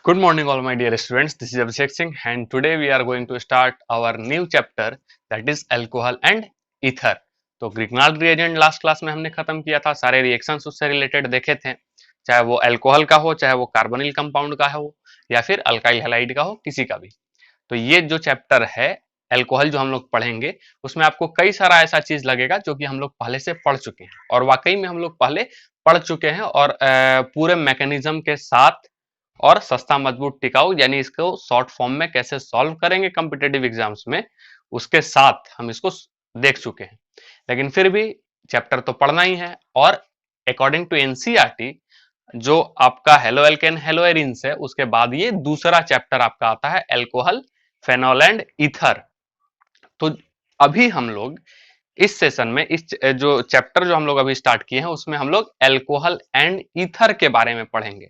Good morning, all my dear students. This is Abhishek Singh, and today we are going to start our new chapter, that is alcohol and ether. तो ग्रिग्नाल्ड reagent last class में हमने खत्म किया था, सारे reactions उससे related देखे थे, चाहे वो अल्कोहल का हो, चाहे वो कार्बोनिल कंपाउंड का हो, या फिर अल्काइल हैलाइड का हो, किसी का भी। तो ये जो चैप्टर है अल्कोहल जो हम लोग पढ़ेंगे, उसमें आपको कई सारा ऐसा चीज लगेगा जो कि हम लोग पहले से पढ़ चुके हैं, और वाकई में हम लोग पहले पढ़ चुके हैं, और पूरे मैकेनिज्म के साथ, और सस्ता मजबूत टिकाऊ, यानी इसको शॉर्ट फॉर्म में कैसे सॉल्व करेंगे कॉम्पिटेटिव एग्जाम्स में, उसके साथ हम इसको देख चुके हैं। लेकिन फिर भी चैप्टर तो पढ़ना ही है, और अकॉर्डिंग टू एनसीईआरटी जो आपका हेलो एल्केन हेलो एरिन्स है, उसके बाद ये दूसरा चैप्टर आपका आता है अल्कोहल, फेनॉल एंड ईथर। तो अभी हम लोग इस सेशन में इस जो चैप्टर जो हम लोग अभी स्टार्ट किए हैं, उसमें हम लोग अल्कोहल एंड ईथर के बारे में पढ़ेंगे।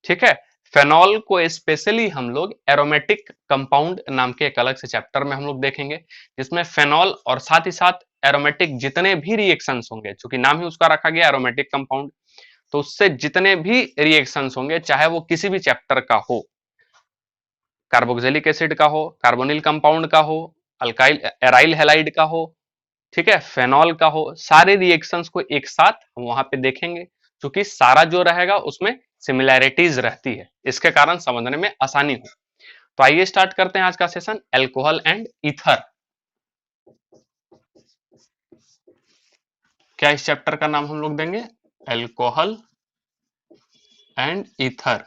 ठीक है, फेनॉल को स्पेशली हम लोग एरोमेटिक कंपाउंड नाम के एक अलग से चैप्टर में हम लोग देखेंगे, जिसमें फेनॉल और साथ ही साथ एरोमेटिक जितने भी रिएक्शंस होंगे, चूंकि नाम ही उसका रखा गया एरोमेटिक कंपाउंड, तो उससे जितने भी रिएक्शंस होंगे, चाहे वो किसी भी चैप्टर का हो, कार्बोक्सिलिक एसिड का हो, कार्बोनिल कंपाउंड का हो, अल्काइल एराइल हैलाइड का हो, ठीक है, फेनॉल का हो, सारे रिएक्शंस को एक साथ हम वहां पे देखेंगे, क्योंकि सारा जो रहेगा उसमें सिमिलैरिटीज रहती है, इसके कारण समझने में आसानी हो। तो आइए स्टार्ट करते हैं आज का सेशन, अल्कोहल एंड ईथर। क्या इस चैप्टर का नाम हम लोग देंगे? Alcohol and ether.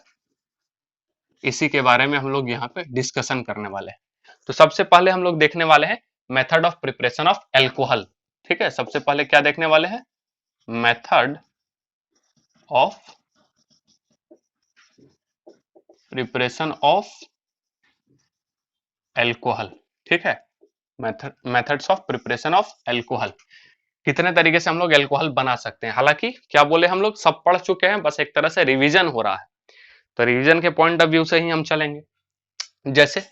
इसी के बारे में हम लोग यहाँ पे डिस्कशन करने वाले हैं। तो सबसे पहले हम लोग देखने वाले हैं method of preparation of alcohol. ठीक है, सबसे पहले क्या देखने वाले हैं? Method of preparation of alcohol. ठीक है, methods of preparation of alcohol, कितने तरीके से हम लोग अल्कोहल बना सकते हैं। हालांकि क्या बोले, हम लोग सब पढ़ चुके हैं, बस एक तरह से रिवीजन हो रहा है, तो रिवीजन के पॉइंट ऑफ व्यू से ही हम चलेंगे। जैसे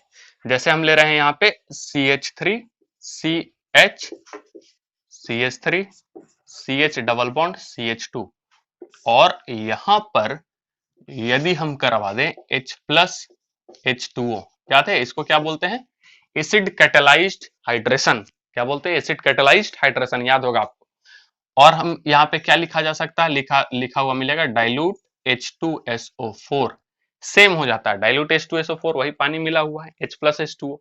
जैसे हम ले रहे हैं यहाँ पे CH3 CH CH3 CH double bond CH2, और यहां पर यदि हम करवा दें H+H2O, याद है इसको क्या बोलते हैं? Acid catalysed hydration. क्या बोलते हैं? एसिड कैटेलाइज्ड हाइड्रेशन, याद होगा आपको। और हम यहाँ पे क्या लिखा जा सकता है? लिखा हुआ मिलेगा डाइल्यूट H2SO4। सेम हो जाता है, डाइल्यूट H2SO4 वही पानी मिला हुआ है, H+H2O।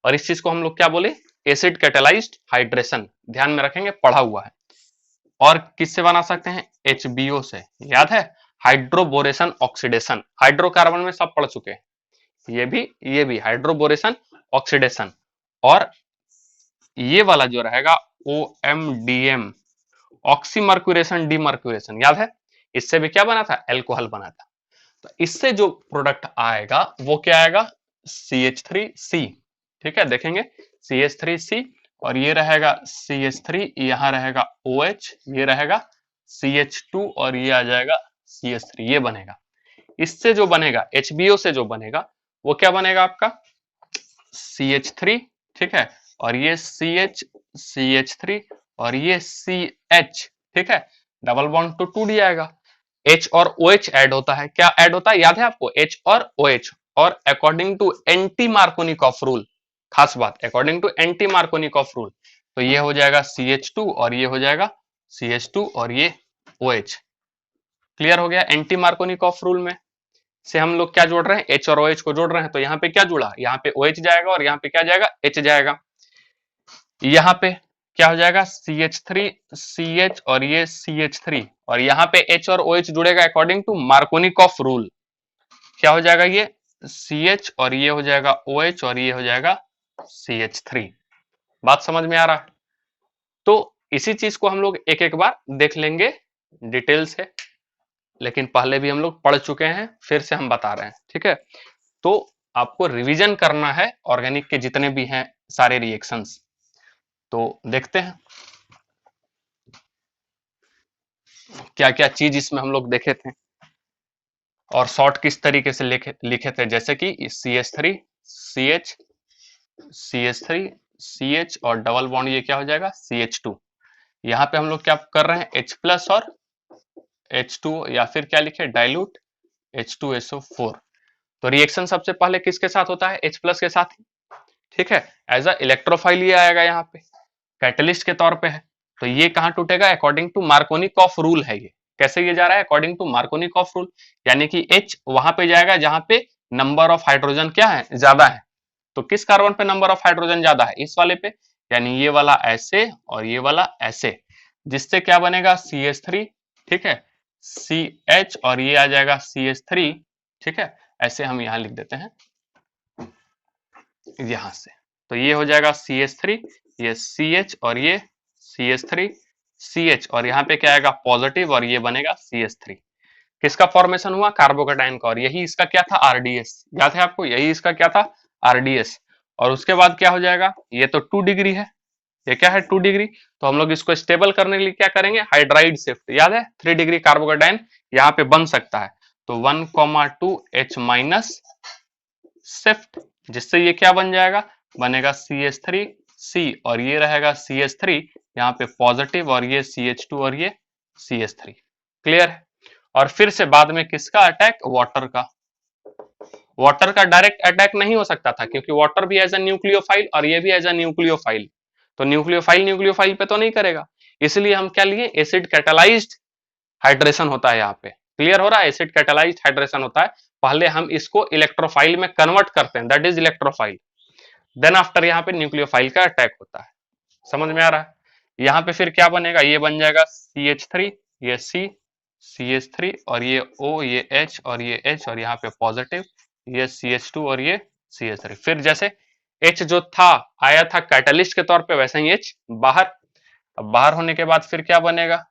और इस चीज को हम लोग क्या बोले? Acid catalysed hydration. ध्यान में रखेंगे, पढ़ा हुआ है। और किससे बना सकते हैं? HBO से, याद है, हाइड्रोबोरेशन ऑक्सीडेशन। हाइड्रोकार्बन में सब पढ़ चुके हैं, ये भी हाइड्रोबोरेशन ऑक्सीडेशन। और ये वाला जो रहेगा OMDM, ऑक्सीमर्क्यूरेशन डीमर्क्यूरेशन, याद है, इससे भी क्या बना था? अल्कोहल बना था। तो इससे जो प्रोडक्ट आएगा वो क्या आएगा? CH3C। ठीक है, देखेंगे CH3C, और ये रहेगा CH3, यहाँ रहेगा OH, ये रहेगा CH2, और ये आ जाएगा CH3, ये बनेगा। इससे जो बनेगा HBO से जो बनेगा वो क्या बनेगा आपका? CH3। ठीक है, और ये CH3, और ये CH। ठीक है, डबल बॉन्ड तो टूट जाएगा, H और OH ऐड होता है। क्या ऐड होता है, याद है आपको? H और OH। और according to anti Markovnikov rule, खास बात, according to anti Markovnikov rule, तो ये हो जाएगा CH2, और ये हो जाएगा CH2, और ये OH। क्लियर हो गया? एंटी मार्कोनिकॉफ रूल में से हम लोग क्या जोड़ रहे हैं? H और OH को जोड़ रहे हैं, तो यहाँ पे क्या जुड़ा? यहाँ पे OH जाएगा, और यहाँ पे क्या जाएगा? H जाएगा। यहाँ पे क्या हो जाएगा? CH3 CH, और ये CH3, और यहाँ पे H और OH जुड़ेगा अकॉर्डिंग टू मार्कोनिकॉफ रूल। क्या हो जाएगा? ये CH, और ये हो जाएगा OH, और ये हो जाएगा CH3। बात समझ में आ रहा है? तो इसी चीज को हम लोग एक एक बार देख लेंगे डिटेल से, लेकिन पहले भी हम लोग पढ़ चुके हैं, फिर से हम बता रहे हैं। ठीक है, तो आपको रिवीजन करना है ऑर्गेनिक के जितने भी हैं सारे रिएक्शंस। तो देखते हैं क्या क्या चीज इसमें हम लोग देखे थे, और शॉर्ट किस तरीके से लिखे थे। जैसे कि CH3 CH CH3 CH, और डबल बॉन्ड ये क्या हो जाएगा? CH2। यहाँ पे हम लोग क्या कर रहे हैं? H+ और H2, या फिर क्या लिखे? Dilute H2SO4। तो रिएक्शन सबसे पहले किसके साथ होता है? H प्लस के साथ ही, ठीक है। एज अ इलेक्ट्रोफाइल ये आएगा यहाँ पे, कैटलिस्ट के तौर पे है। तो ये कहाँ टूटेगा? अकॉर्डिंग टू मार्कोनिकॉफ रूल है ये। कैसे ये जा रहा है? अकॉर्डिंग टू मार्कोनिकॉफ रूल, यानी कि H वहां पे जाएगा जहां पे नंबर ऑफ हाइड्रोजन क्या है? ज्यादा है। तो किस कार्बन पे नंबर ऑफ हाइड्रोजन ज्यादा है? इस वाले पे, यानी ये वाला ऐसे और ये वाला ऐसे, जिससे क्या बनेगा? CH3, ठीक है, CH और ये आ जाएगा CH3, ठीक है। ऐसे हम यहां लिख देते हैं यहां से, तो ये हो जाएगा CH3, ये CH और ये CH3, CH और यहाँ पे क्या आएगा? पॉजिटिव, और ये बनेगा CH3। किसका फॉर्मेशन हुआ? कार्बोकेटाइन का। और यही इसका क्या था? RDS। याद है आपको? यही इसका क्या था? RDS। और उसके बाद क्या हो जाएगा? ये तो 2 डिग्री है, ये क्या है? 2 डिग्री। तो हम लोग इसको स्टेबल करने के लिए क्या करेंगे? Hydride shift. याद है? 3 डिग्री कार्बोकेटाइन यहाँ पे बन सकता है, तो 1,2 H माइनस शिफ्ट, जिससे ये क्या बन जाएगा? बनेगा CH3C, और ये रहेगा CH3 यहाँ पे पॉजिटिव, और ये CH2 और ये CH3। क्लियर है? और फिर से बाद में किसका अटैक? वाटर का। वाटर का डायरेक्ट अटैक नहीं हो सकता था, क्योंकि वाटर भी एज अ न्यूक्लियोफाइल और ये भी एज अ न्यूक्लियोफाइल, तो न्यूक्लियोफाइल पे तो नहीं करेगा। इसलिए हम क्या लिए? एसिड कैटालाइज्ड हाइड्रेशन होता है यहाँ पे। क्लियर हो रहा है? एसिड कैटालाइज्ड हाइड्रेशन होता है। पहले हम इसको इलेक्ट्रोफाइल में कन्वर्ट करते हैं, that is electrophile, then after यहाँ पे न्यूक्लियोफाइल का अटैक होता है। समझ में आ रहा है? यहाँ पे फिर क्या बनेगा? ये बन जाएगा CH3, ये C, CH3 और ये O, ये H और ये H, और यहाँ पे पॉजिटिव, ये CH2 और ये CH3। फिर जैसे H जो था आया था कैटलिस्ट के तौर पे, वैसे ही H बाहर। अब बाहर होने के बाद फिर क्या बनेगा?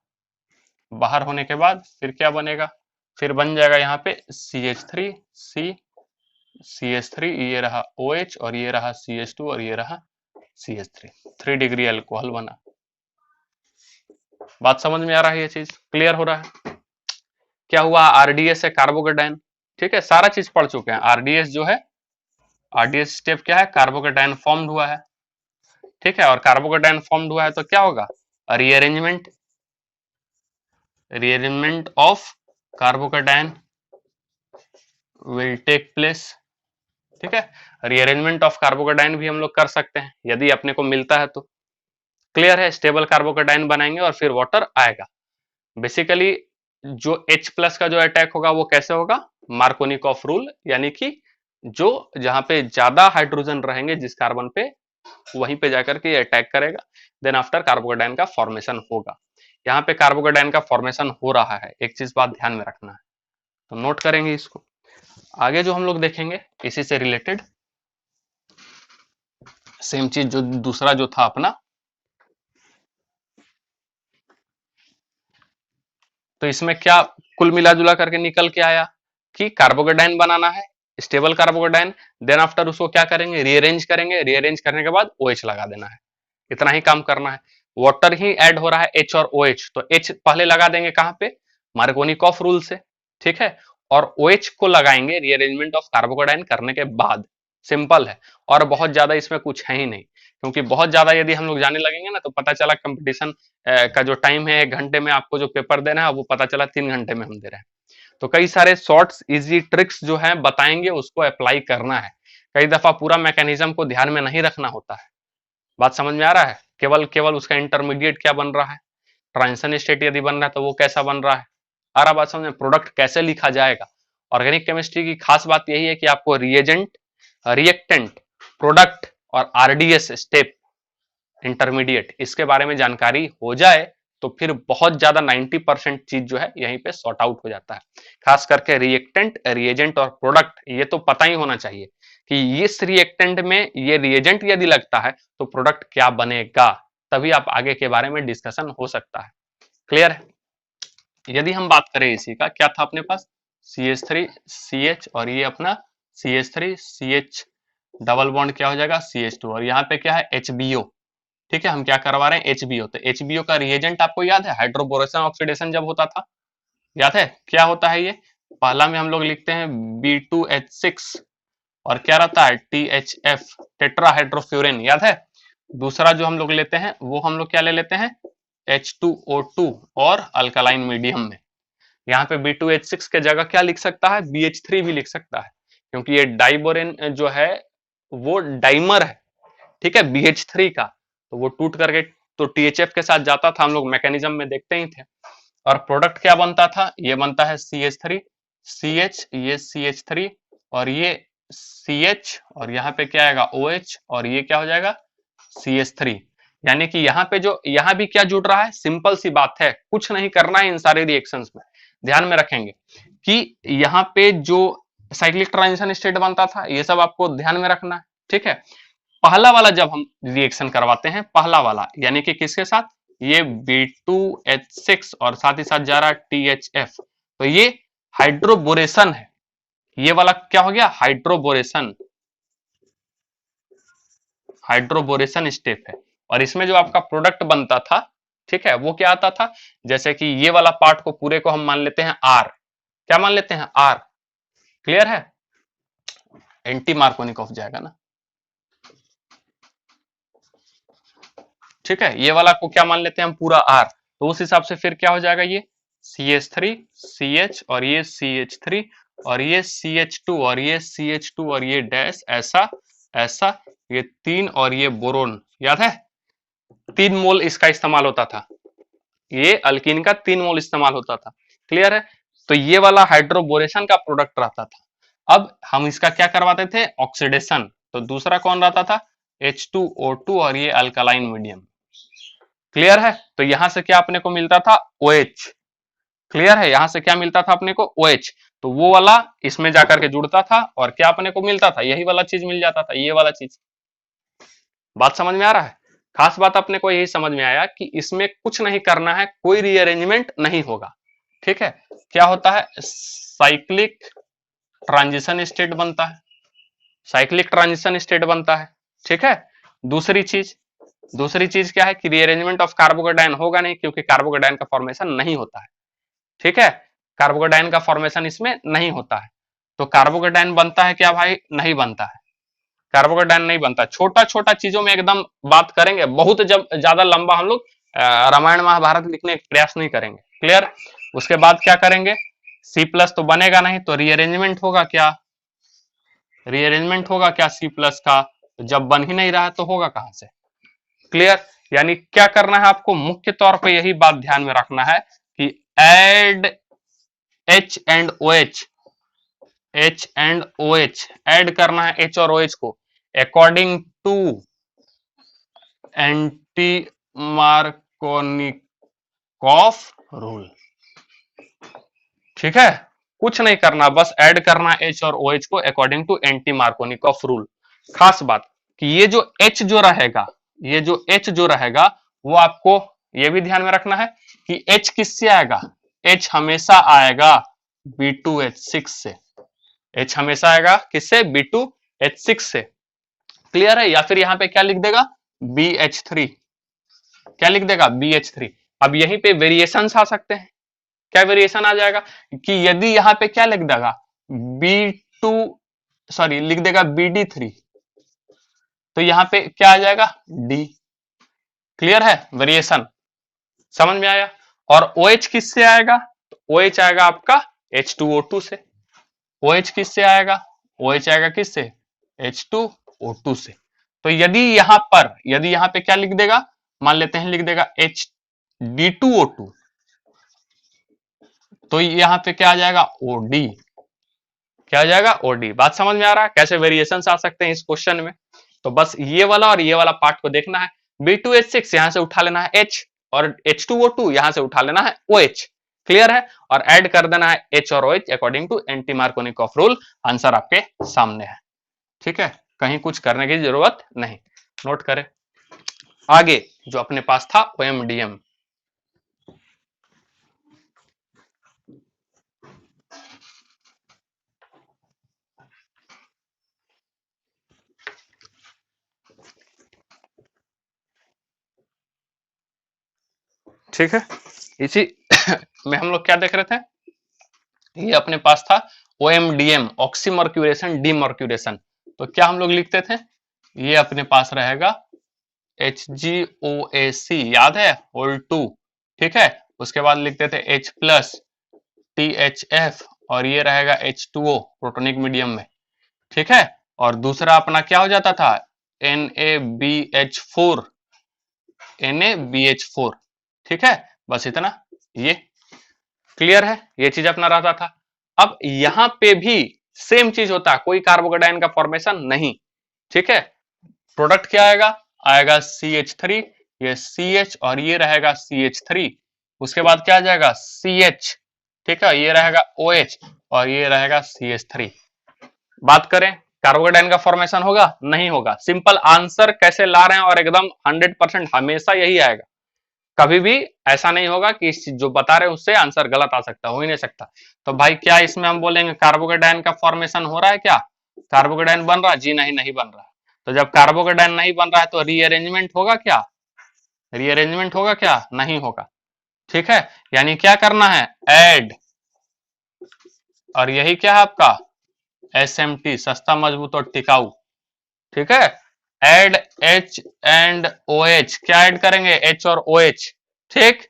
बाहर होने के बाद फिर क्या बनेगा? फिर बन जाएगा यहाँ पे CH3, C, CH3, ये रहा OH और ये रहा CH2 और ये रहा CH3, 3 डिग्री अल्कोहल बना। बात समझ में आ रहा है? ये चीज क्लियर हो रहा है? क्या हुआ? RDS है कार्बोकेटाइन, ठीक है, सारा चीज पढ़ चुके हैं। RDS जो है, RDS स्टेप क्या है? कार्बोकेटाइन फॉर्म्ड हुआ है, ठीक है। और कार्बोकेटाइन फॉर्म्ड हुआ है तो क्या होगा? Rearrangement, rearrangement of carbocation will take place, ठीक है। रीअरेंजमेंट ऑफ कार्बोकेटाइन भी हम लोग कर सकते हैं यदि अपने को मिलता है तो। क्लियर है? स्टेबल कार्बोकेटाइन बनाएंगे और फिर वाटर आएगा। बेसिकली जो H प्लस का जो अटैक होगा वो कैसे होगा? मार्कोनिकॉफ रूल, यानी कि जो जहां पे ज्यादा हाइड्रोजन रहेंगे जिस कार्बन पे, वहीं पे जाकर के अटैक करेगा, देन आफ्टर कार्बोकेटाइन का फॉर्मेशन होगा। यहाँ पे कार्बोकेटाइन का फॉर्मेशन हो रहा है, एक चीज बात ध्यान में रखना है, तो नोट करेंगे इसको। आगे जो हम लोग देखेंगे इसी से रिलेटेड सेम चीज, जो दूसरा जो था अपना, तो इसमें क्या कुल मिला जुला करके निकल के आया कि कार्बोकेटाइन बनाना है, स्टेबल कार्बोकेटाइन, देन आफ्टर उसको क्या करेंगे? रीअरेंज करेंगे, रीअरेंज करने के बाद OH लगा देना है, इतना ही काम करना है। वाटर ही ऐड हो रहा है H और OH, तो H पहले लगा देंगे कहां पे? मार्कोनिकॉफ रूल से, ठीक है। और OH को लगाएंगे रीअरेंजमेंट ऑफ कार्बोकेटाइन करने के बाद। सिंपल है, और बहुत ज्यादा इसमें कुछ है ही नहीं, क्योंकि बहुत ज्यादा यदि हम लोग जाने लगेंगे ना तो पता चला कंपटीशन का जो टाइम है 1 घंटे में आपको जो पेपर देना है वो पता चला 3 घंटे में हम दे रहे हैं। तो कई सारे शॉर्ट्स इजी ट्रिक्स जो है बताएंगे, उसको अप्लाई करना है। कई दफा पूरा मैकेनिज्म को ध्यान में नहीं रखना होता है। बात समझ में आ रहा है? केवल केवल उसका इंटरमीडिएट क्या बन रहा है, ट्रांजिशन स्टेट यदि बन रहा है तो वो कैसा बन रहा है, आ रहा बात समझ में? प्रोडक्ट कैसे लिखा जाएगा। ऑर्गेनिक केमिस्ट्री की खास बात यही है कि आपको रिएजेंट, रिएक्टेंट, प्रोडक्ट और RDS स्टेप, इंटरमीडिएट, इसके बारे में जानकारी हो जाए तो फिर बहुत ज्यादा 90% चीज जो है यहीं पे सॉर्ट आउट हो जाता है। खास करके रिएक्टेंट, रिएजेंट और प्रोडक्ट, ये तो पता ही होना चाहिए कि इस रिएक्टेंट में ये रिएजेंट यदि लगता है तो प्रोडक्ट क्या बनेगा, तभी आप आगे के बारे में डिस्कशन हो सकता है। क्लियर है? यदि हम बात करें इसी का, क्या था अपने पास? CH3 CH और ये अपना CH3 CH डबल बॉन्ड क्या हो जाएगा? CH2, और यहाँ पे क्या है? HBO, ठीक है। हम क्या करवा रहे हैं? HBO। तो HBO का रिएजेंट आपको याद है? हाइड्रोबोरेशन ऑक्सीडेशन जब होता था, याद है क्या होता है ये? पहला में हम लोग लिखते हैं B2H6, और क्या रहता है? THF, टेट्राहाइड्रोफ्यूरेन, याद है? दूसरा जो हम लोग लेते हैं वो हम लोग क्या ले लेते हैं? H2O2, और अल्कलाइन मीडियम में यहाँ पे B2H6 के जगह क्या लिख सकता है? BH3 भी लिख सकता है, क्योंकि ये डाइबोरेन जो है वो डाइमर है, ठीक है, BH3 का, तो वो टूट करके तो THF के साथ जाता था, हम लोग मैकेनिज्म में देखते ही थे। और प्रोडक्ट क्या बनता था, ये बनता है CH3, CH, ये CH3 और ये CH, और यहाँ पे क्या आएगा OH, और ये क्या हो जाएगा CH3। यानी कि यहाँ पे जो यहाँ भी क्या जुड़ रहा है, सिंपल सी बात है, कुछ नहीं करना है इन सारे रिएक्शंस में। ध्यान में रखेंगे कि यहाँ पे जो साइक्लिक ट्रांजिशन स्टेट बनता था, ये सब आपको ध्यान में रखना है, ठीक है। पहला वाला जब हम रिएक्शन करवाते हैं, पहला वाला यानी कि किसके साथ, ये B2H6 और साथ ही साथ जा रहा है THF, तो ये हाइड्रोबोरेशन है। ये वाला क्या हो गया, हाइड्रोबोरेशन, हाइड्रोबोरेशन स्टेप है। और इसमें जो आपका प्रोडक्ट बनता था, ठीक है, वो क्या आता था, जैसे कि ये वाला पार्ट को पूरे को हम मान लेते हैं R, क्या मान लेते हैं R, क्लियर है, एंटी मार्कोनिकॉफ जाएगा ना, ठीक है। ये वाला को क्या मान लेते हैं हम, पूरा R, तो उस हिसाब से फिर क्या हो जाएगा, ये CH3 CH और ये CH3 और ये CH2 और ये CH2 और ये डैश, ऐसा ऐसा, ये 3 और ये बोरोन, याद है 3 मोल इसका इस्तेमाल होता था, ये अल्कीन का 3 मोल इस्तेमाल होता था, क्लियर है। तो ये वाला हाइड्रोबोरेशन का प्रोडक्ट रहता था। अब हम इसका क्या करवाते थे, ऑक्सीडेशन, तो दूसरा कौन रहता था, H2O2 और ये अल्कलाइन मीडियम, क्लियर है। तो यहां से क्या अपने को मिलता था, OH, क्लियर है, यहां से क्या मिलता था अपने को, OH, तो वो वाला इसमें जाकर के जुड़ता था और क्या अपने को मिलता था, यही वाला चीज मिल जाता था, ये वाला चीज। बात समझ में आ रहा है, खास बात अपने को यही समझ में आया कि इसमें कुछ नहीं करना है, कोई रीअरेंजमेंट नहीं होगा, ठीक है। क्या होता है, साइक्लिक ट्रांजिशन स्टेट बनता है, साइक्लिक ट्रांजिशन स्टेट बनता है, ठीक है। दूसरी चीज, दूसरी चीज क्या है कि रीअरेंजमेंट ऑफ कार्बोकेटायन होगा नहीं, क्योंकि कार्बोकेटायन का फॉर्मेशन नहीं होता है, ठीक है, कार्बोकेटायन का फॉर्मेशन इसमें नहीं होता है। तो कार्बोकेटायन बनता है क्या भाई, नहीं बनता है, कार्बोकेटायन नहीं बनता। छोटा छोटा चीजों में एकदम बात करेंगे, बहुत जब ज्यादा लंबा हम लोग रामायण महाभारत लिखने का प्रयास नहीं करेंगे, क्लियर। उसके बाद क्या करेंगे, C+ तो बनेगा नहीं, तो रीअरेंजमेंट होगा क्या, रीअरेंजमेंट होगा क्या C+ का, तो जब बन ही नहीं रहा तो होगा कहां से, क्लियर। यानी क्या करना है आपको, मुख्य तौर पे यही बात ध्यान में रखना है कि add H and OH, H and OH add करना है, H और OH को according to anti Markovnikov rule, ठीक है। कुछ नहीं करना, बस ऐड करना है H और OH को according to anti Markovnikov rule. खास बात कि ये जो H जो रहेगा, ये जो H जो रहेगा वो आपको ये भी ध्यान में रखना है कि H किससे आएगा, H हमेशा आएगा B2H6 से, H हमेशा आएगा किससे, B2H6 से, क्लियर है। या फिर यहां पे क्या लिख देगा, BH3, क्या लिख देगा, BH3। अब यहीं पे वेरिएशन आ सकते हैं, क्या वेरिएशन आ जाएगा कि यदि यहां पे क्या लिख देगा, B2, सॉरी लिख देगा BD3, तो यहां पे क्या आ जाएगा, D, क्लियर है, वेरिएशन समझ में आया। और OH किससे आएगा, तो OH आएगा आपका H2O2 से, OH किससे आएगा, OH आएगा किससे, H2O2 से। तो यदि यहां पे क्या लिख देगा, मान लेते हैं लिख देगा HD2O2, तो यहां पे क्या आ जाएगा, OD, क्या आ जाएगा, OD। बात समझ में आ रहा है कैसे वेरिएशंस आ सकते हैं इस क्वेश्चन में। तो बस ये वाला और ये वाला पार्ट को देखना है, B2H6 यहां से उठा लेना है H, और H2O2 यहां से उठा लेना है OH, क्लियर है। और ऐड कर देना है H और OH according to anti Markovnikov rule. Answer आपके सामने है, ठीक है, कहीं कुछ करने की जरूरत नहीं, नोट करें। आगे जो अपने पास था OMDM, ठीक है। इसी में हम लोग क्या देख रहे थे, ये अपने पास था OMDM, ऑक्सीमर्क्यूरेशन डीमर्क्यूरेशन। तो क्या हम लोग लिखते थे, ये अपने पास रहेगा HgOAc, याद है, होल 2, ठीक है। उसके बाद लिखते थे H+ THF और ये रहेगा H2O प्रोटोनिक मीडियम में, ठीक है, और दूसरा अपना क्या हो जाता था, NaBH4, NaBH4, ठीक है, बस इतना, ये क्लियर है, ये चीज अपना रहता था। अब यहां पे भी सेम चीज होता है, कोई कार्बोकेटाइन का फॉर्मेशन नहीं, ठीक है। प्रोडक्ट क्या आएगा, आएगा CH3, ये CH और ये रहेगा CH3, उसके बाद क्या आ जाएगा CH, ठीक है, ये रहेगा OH और ये रहेगा CH3। बात करें कार्बोकेटाइन का फॉर्मेशन होगा, नहीं होगा। सिंपल आंसर कैसे ला रहे हैं, और एकदम 100% हमेशा यही आएगा, कभी भी ऐसा नहीं होगा कि जो बता रहे हैं उससे आंसर गलत आ सकता, हो ही नहीं सकता। तो भाई क्या इसमें हम बोलेंगे कार्बोकेटाइन का फॉर्मेशन हो रहा है क्या, कार्बोकेटाइन बन रहा है, जी नहीं, नहीं बन रहा है। तो जब कार्बोकेटाइन नहीं बन रहा है तो रीअरेंजमेंट होगा क्या, रीअरेंजमेंट होगा क्या, नहीं होगा, ठीक है। यानी क्या करना है, ऐड, और यही क्या है आपका SMT, सस्ता मजबूत और टिकाऊ, ठीक है। ऐड H एंड OH, क्या ऐड करेंगे, H और OH, ठीक,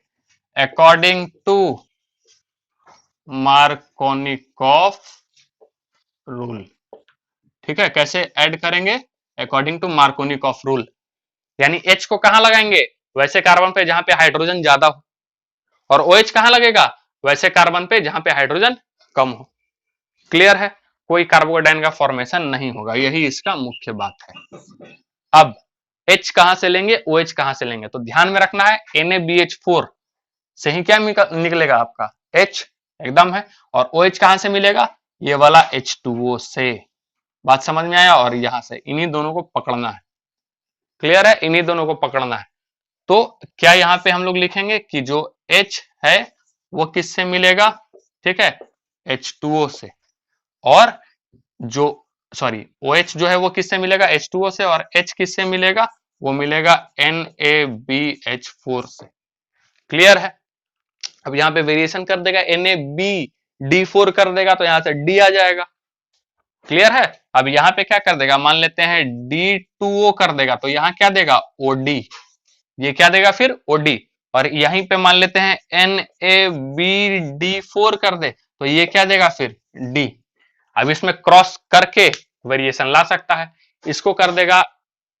अकॉर्डिंग टू मार्कोनिकॉफ रूल, ठीक है। कैसे ऐड करेंगे, अकॉर्डिंग टू मार्कोनिकॉफ रूल, यानी H को कहां लगाएंगे, वैसे कार्बन पे जहां पे हाइड्रोजन ज्यादा हो, और OH कहां लगेगा, वैसे कार्बन पे जहां पे हाइड्रोजन कम हो। क्लियर है, कोई कार्बोकेटाइन का फॉर्मेशन नहीं होगा, यही इसका मुख्य बात है। अब H कहां से लेंगे, OH कहां से लेंगे, तो ध्यान में रखना है NaBH4 से ही क्या निकलेगा आपका H, एकदम है, और OH कहां से मिलेगा, ये वाला H2O से। बात समझ में आया, और यहां से इन्हीं दोनों को पकड़ना है, क्लियर है, इन्हीं दोनों को पकड़ना है। तो क्या यहां पे हम लोग लिखेंगे कि जो H है वो किससे मिलेगा, ठीक है, H2O से, और जो सॉरी OH जो है वो किससे मिलेगा, H2O से, और H किससे मिलेगा, वो मिलेगा NaBH4 से। क्लियर है, अब यहां पे वेरिएशन कर देगा, NaBD4 कर देगा तो यहां से D आ जाएगा। क्लियर है, अब यहां पे क्या कर देगा, मान लेते हैं D2O कर देगा, तो यहां क्या देगा OD, ये क्या देगा फिर OD, और यहीं पे मान लेते हैं NaBD4 कर दे, तो ये क्या देगा फिर D। अब इसमें क्रॉस करके वेरिएशन ला सकता है, इसको कर देगा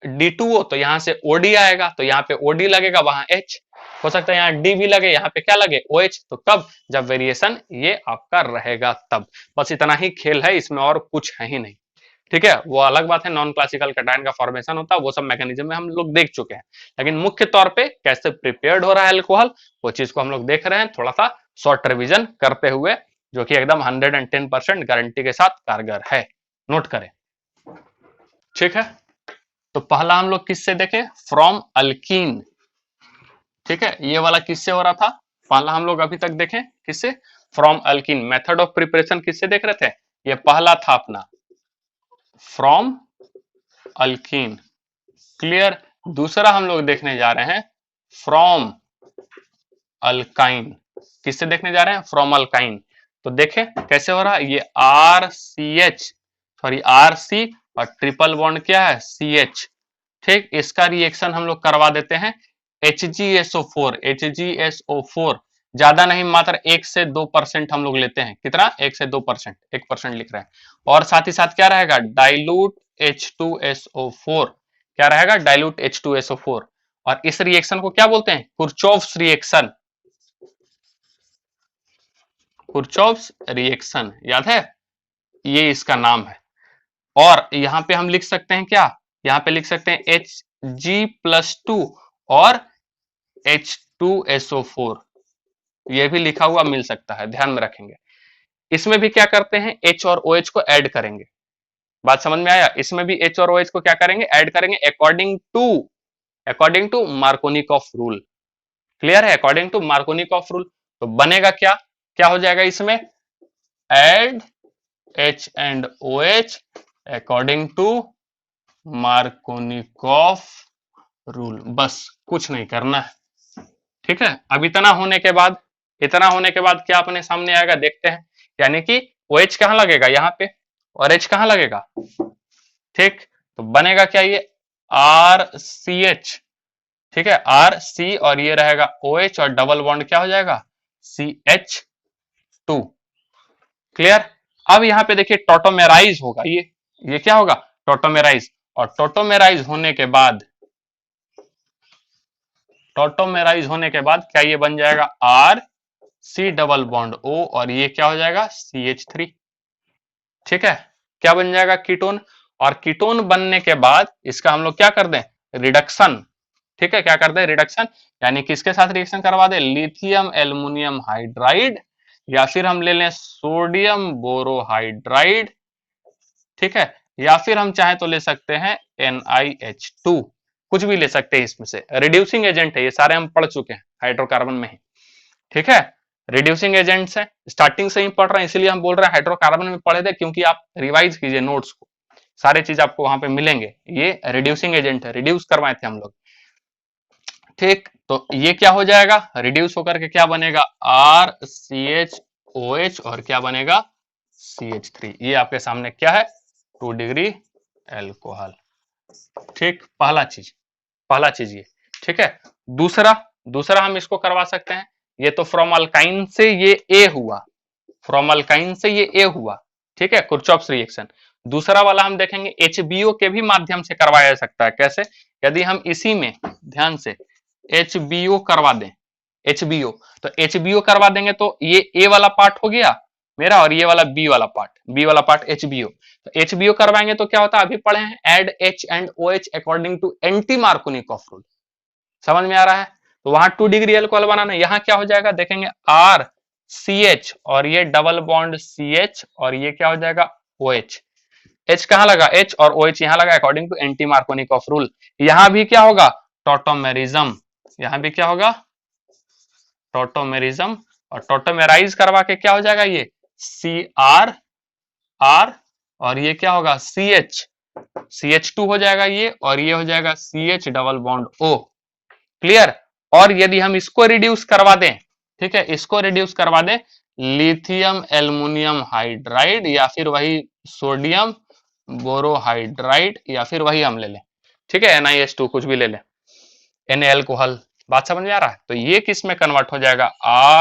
D2O, तो यहां से OD आएगा, तो यहाँ पे OD लगेगा, वहां H हो सकता है, यहाँ D भी लगे, यहाँ पे क्या लगे OH, तो कब, जब वेरिएशन ये आपका रहेगा तब। बस इतना ही खेल है, इसमें और कुछ है ही नहीं, ठीक है। वो अलग बात है, नॉन क्लासिकल कैटायन का फॉर्मेशन होता है, वो सब मैकेनिज्म में हम लोग देख चुके हैं, लेकिन मुख्य तौर पे कैसे प्रिपेयर्ड हो रहा है अल्कोहल, वो चीज को हम लोग देख रहे हैं, थोड़ा सा शॉर्ट रिविजन करते हुए, जो कि एकदम 110% गारंटी के साथ कारगर है, नोट करें, ठीक है। तो पहला हम लोग किससे देखें, फ्रॉम अल्कीन, ठीक है, ये वाला किससे हो रहा था, पहला हम लोग अभी तक देखें किससे, from alkyne. Method of preparation किससे देख रहे थे, ये पहला था अपना फ्रॉम अल्कीन, क्लियर। दूसरा हम लोग देखने जा रहे हैं फ्रॉम अल्काइन, किससे देखने जा रहे हैं, फ्रॉम अल्काइन। तो देखें कैसे हो रहा है, ये RC और ट्रिपल बॉन्ड क्या है CH, ठीक, इसका रिएक्शन हम लोग करवा देते हैं HgSO4, ज्यादा नहीं, मात्र 1 से 2% हम लोग लेते हैं, कितना 1 से 2%, 1% लिख रहे हैं, और साथ ही साथ क्या रहेगा डाइल्यूट H2SO4, क्या रहेगा डाइल्यूट H2SO4, और इस रिएक्शन को क्या बोलते हैं, कुर्चॉफ्स रिएक्शन, कुर्चॉफ्स रिएक्शन, याद है, ये इसका नाम है। और यहां पे हम लिख सकते हैं क्या, यहां पे लिख सकते हैं Hg+2 और H2SO4, ये भी लिखा हुआ मिल सकता है, ध्यान में रखेंगे। इसमें भी क्या करते हैं, H और OH को ऐड करेंगे, बात समझ में आया, इसमें भी H और OH को क्या करेंगे, ऐड करेंगे according to Markovnikov rule, clear है, अकॉर्डिंग टू मार्कोनिकॉफ रूल। तो बनेगा क्या, क्या हो जाएगा इसमें, add H and OH according to Markovnikov rule, बस कुछ नहीं करना है, ठीक है। अब इतना होने के बाद क्या अपने सामने आएगा, देखते हैं, यानी कि OH कहां लगेगा, यहां पे, और H कहां लगेगा, ठीक, तो बनेगा क्या, ये RCH, ठीक है, RC, और ये रहेगा OH, और डबल बॉन्ड क्या हो जाएगा CH2, क्लियर। अब यहां पे देखिए टॉटोमेराइज होगा, ये ये क्या होगा, टोटोमेराइज। और टोटोमेराइज होने के बाद क्या ये बन जाएगा R C double bond O, और ये क्या हो जाएगा CH3। ठीक है, क्या बन जाएगा कीटोन। और कीटोन बनने के बाद इसका हम लोग क्या कर दें, रिडक्शन। ठीक है, क्या कर दें, रिडक्शन। यानी किसके साथ रिएक्शन करवा दें, लिथियम एल्युमिनियम हाइड्राइड, या फिर हम ले लें सोडियम बोरोहाइड्राइड। ठीक है, या फिर हम चाहे तो ले सकते हैं NiH2, कुछ भी ले सकते हैं इसमें से। रिड्यूसिंग एजेंट है, ये सारे हम पढ़ चुके हैं हाइड्रोकार्बन में ही। ठीक है, रिड्यूसिंग एजेंट्स है, स्टार्टिंग से ही पढ़ रहे हैं, इसलिए हम बोल रहे हैं हाइड्रोकार्बन में पढ़े थे, क्योंकि आप रिवाइज कीजिए नोट्स को, सारे चीज आपको वहां पे मिलेंगे। ये रिड्यूसिंग एजेंट है, रिड्यूस करवाए थे हम लोग। ठीक, तो ये क्या हो जाएगा, रिड्यूस होकर के क्या बनेगा RCHOH, और क्या बनेगा CH3। ये आपके सामने क्या है, 2 डिग्री एल्कोहल। ठीक, पहला चीज ये। ठीक है, दूसरा दूसरा हम इसको करवा सकते हैं। ये तो फ्रॉम अल्काइन से ये ए हुआ, फ्रॉम अल्काइन से ये ए हुआ। ठीक है, कुर्चॉफ्स रिएक्शन। दूसरा वाला हम देखेंगे HBO के भी माध्यम से करवाया जा सकता है। कैसे, यदि हम इसी में ध्यान से HBO करवा दें, HBO, तो HBO करवा देंगे तो ये ए वाला पार्ट हो गया मेरा, और ये वाला बी वाला पार्ट HBO। तो HBO करवाएंगे तो क्या होता है, अभी पढ़े हैं, add H and OH according to anti Markovnikov rule. समझ में आ रहा है, तो वहां 2 डिग्री एल्कोहल बनाना, यहाँ क्या हो जाएगा देखेंगे RCH, और ये डबल बॉन्ड CH, और ये क्या हो जाएगा OH। H कहां लगा, H, और OH यहां लगा according to anti Markovnikov rule. यहां भी क्या होगा, टोटोमेरिज्म, यहां भी क्या होगा टोटोमेरिज्म, और टोटोमेराइज करवा के क्या हो जाएगा ये CR, और ये क्या होगा CH2 हो जाएगा ये, और ये हो जाएगा CH double bond O। Clear. और यदि हम इसको रिड्यूस करवा दें, ठीक है, इसको रिड्यूस करवा दें लिथियम एल्युमिनियम हाइड्राइड, या फिर वही सोडियम बोरोहाइड्राइड, या फिर वही हम ले लें, ठीक है, NiH2 कुछ भी ले लें, Na अल्कोहल। बात समझ में आ रहा है, तो ये किस में कन्वर्ट हो जाएगा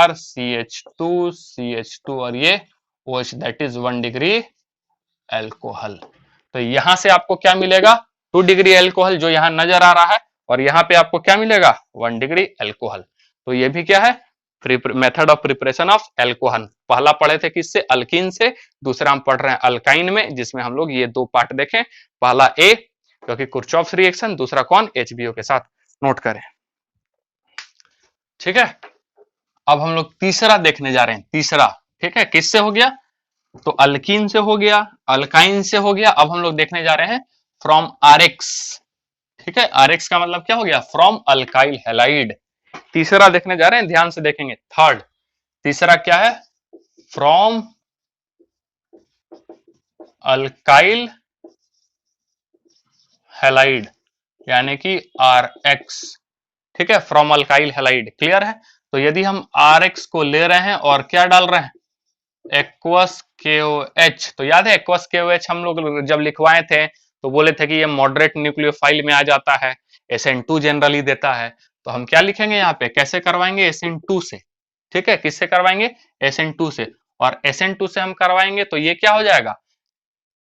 RCH2 और ये OH, that is 1 degree alcohol. तो यहां से आपको क्या मिलेगा, 2 डिग्री एल्कोहल जो यहां नजर आ रहा है, और यहाँ पे आपको क्या मिलेगा 1 डिग्री एल्कोहल। तो ये भी क्या है, method of preparation of alcohol. पहला पढ़े थे किससे, अल्कीन से, दूसरा हम पढ़ रहे हैं अल्काइन में, जिसमें हम लोग ये 2 पार्ट देखें, पहला ए क्योंकि कुर्चॉफ्स रिएक्शन, दूसरा कौन HBO के साथ, नोट करें। ठीक है, अब हम लोग तीसरा देखने जा रहे हैं, तीसरा। ठीक है, किससे हो गया, तो अल्कीन से हो गया, अल्काइन से हो गया। अब हम लोग देखने जा रहे हैं फ्रॉम RX। ठीक है, RX का मतलब क्या हो गया, फ्रॉम अल्काइल हैलाइड। तीसरा देखने जा रहे हैं, ध्यान से देखेंगे, थर्ड। तीसरा क्या है, फ्रॉम अल्काइल हैलाइड, यानी कि RX। ठीक है, फ्रॉम अल्काइल हैलाइड, क्लियर है। तो यदि हम RX को ले रहे हैं और क्या डाल रहे हैं, एक्वस KOH। तो याद है एक्वस KOH हम लोग जब लिखवाए थे तो बोले थे कि ये मॉडरेट न्यूक्लियोफाइल में आ जाता है, SN2 जनरली देता है। तो हम क्या लिखेंगे यहाँ पे, कैसे करवाएंगे, SN2 से। ठीक है, किससे करवाएंगे, SN2 से। और SN2 से हम करवाएंगे तो ये क्या हो जाएगा,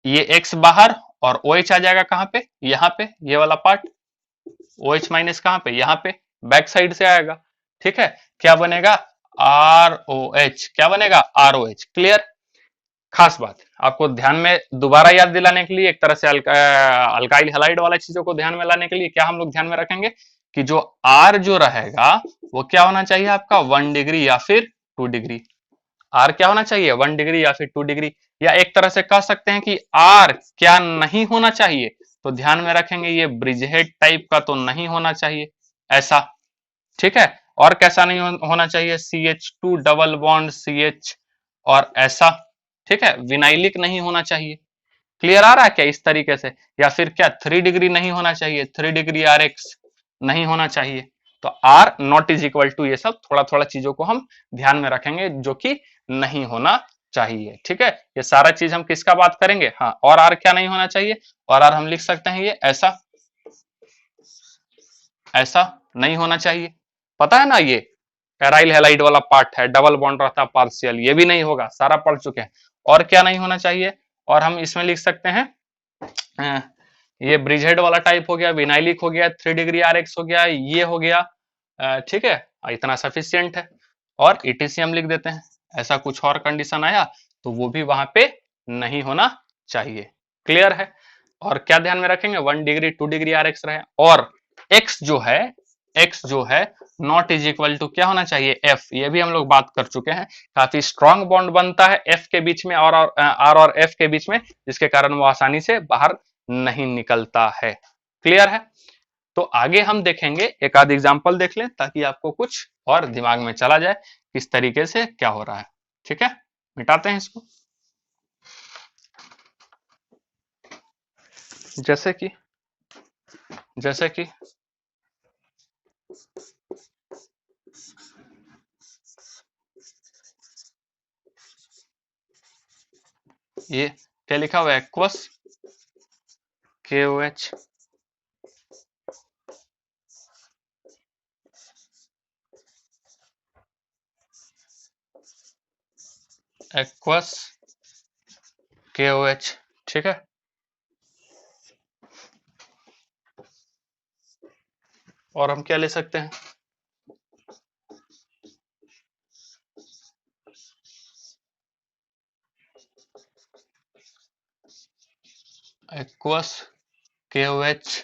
ये X बाहर, और OH आ जाएगा कहाँ पे, यहाँ पे, ये वाला पार्ट। OH माइनस कहाँ पे, यहाँ पे, बैक साइड से आएगा। ठीक है, क्या बनेगा ROH, क्या बनेगा ROH। क्लियर। खास बात आपको ध्यान में दोबारा याद दिलाने के लिए, एक तरह से अल्काइल हैलाइड वाला चीजों को ध्यान में लाने के लिए क्या हम लोग ध्यान में रखेंगे कि जो R जो रहेगा वो क्या होना चाहिए आपका 1 डिग्री या फिर 2 डिग्री। R क्या होना चाहिए 1 डिग्री या फिर 2 डिग्री। या एक तरह से कह सकते हैं कि R क्या नहीं होना चाहिए, तो ध्यान में रखेंगे ये ब्रिजहेड टाइप का तो नहीं होना चाहिए ऐसा। ठीक है, और कैसा नहीं होना चाहिए, CH2 डबल बॉन्ड CH, और ऐसा। ठीक है, विनाइलिक नहीं होना चाहिए। क्लियर आ रहा है क्या, इस तरीके से। या फिर क्या 3 डिग्री नहीं होना चाहिए, 3 डिग्री RX नहीं होना चाहिए। तो R not is equal to, ये सब थोड़ा थोड़ा चीजों को हम ध्यान में रखेंगे जो कि नहीं होना चाहिए। ठीक है, ये सारा चीज हम किसका बात करेंगे, हाँ, और R क्या नहीं होना चाहिए, और R हम लिख सकते हैं ये ऐसा, ऐसा नहीं होना चाहिए। पता है ना, ये एराइल हैलाइड वाला पार्ट है, डबल बॉन्ड रहता है पार्शियल, ये भी नहीं होगा, सारा पढ़ चुके हैं। और क्या नहीं होना चाहिए, और हम इसमें लिख सकते हैं ये ब्रिजहेड वाला टाइप हो गया, विनाइलिक हो गया, 3 डिग्री RX हो गया, ये हो गया। ठीक है, इतना सफिशियंट है। और ETC हम लिख देते हैं। ऐसा कुछ और कंडीशन आया तो वो भी वहां पे नहीं होना चाहिए। क्लियर है। और क्या ध्यान में रखेंगे, 1 डिग्री 2 डिग्री RX रहे। और एक्स जो है नॉट इज इक्वल टू क्या होना चाहिए, एफ। ये भी हम लोग बात कर चुके हैं। काफी स्ट्रांग बॉन्ड बनता है एफ के बीच में और आर और एफ के बीच में, जिसके कारण वो आसानी से बाहर नहीं निकलता है। क्लियर है। तो आगे हम देखेंगे, एक आध एग्जांपल देख लें ताकि आपको कुछ और दिमाग में चला जाए किस तरीके से क्या हो रहा है। ठीक है, मिटाते हैं इसको। जैसे कि ये क्या लिखा हुआ है, एक्वस KOH, एक्वस KOH। ठीक है, और हम क्या ले सकते हैं, एक्वस KOH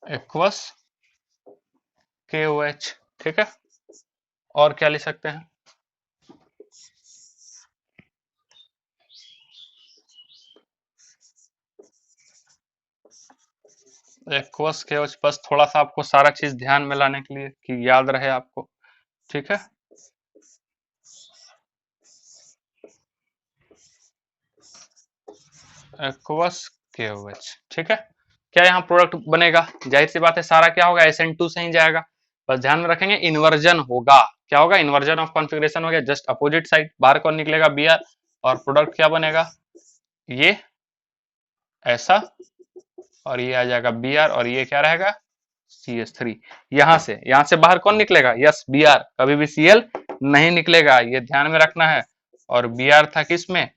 एक्वस KOH। ठीक है, और क्या ले सकते हैं, एक्वस KOH। बस थोड़ा सा आपको सारा चीज ध्यान में लाने के लिए कि याद रहे आपको। ठीक है, एक्वस KOH। ठीक है, क्या यहाँ प्रोडक्ट बनेगा, जाहिर सी बात है सारा क्या होगा, SN2 से ही जाएगा। बस ध्यान में रखेंगे इन्वर्जन होगा। क्या होगा, इन्वर्जन ऑफ कॉन्फ़िगरेशन हो गया, जस्ट अपोजिट साइड। बाहर कौन निकलेगा, Br। और प्रोडक्ट क्या बनेगा, ये ऐसा, और ये आ जाएगा Br, और ये क्या रहेगा, CH3। यहाँ से बाहर कौन निकलेगा, यस Br। कभी भी Cl नहीं निकलेगा, ये ध्यान में रखना है। और Br था किस में,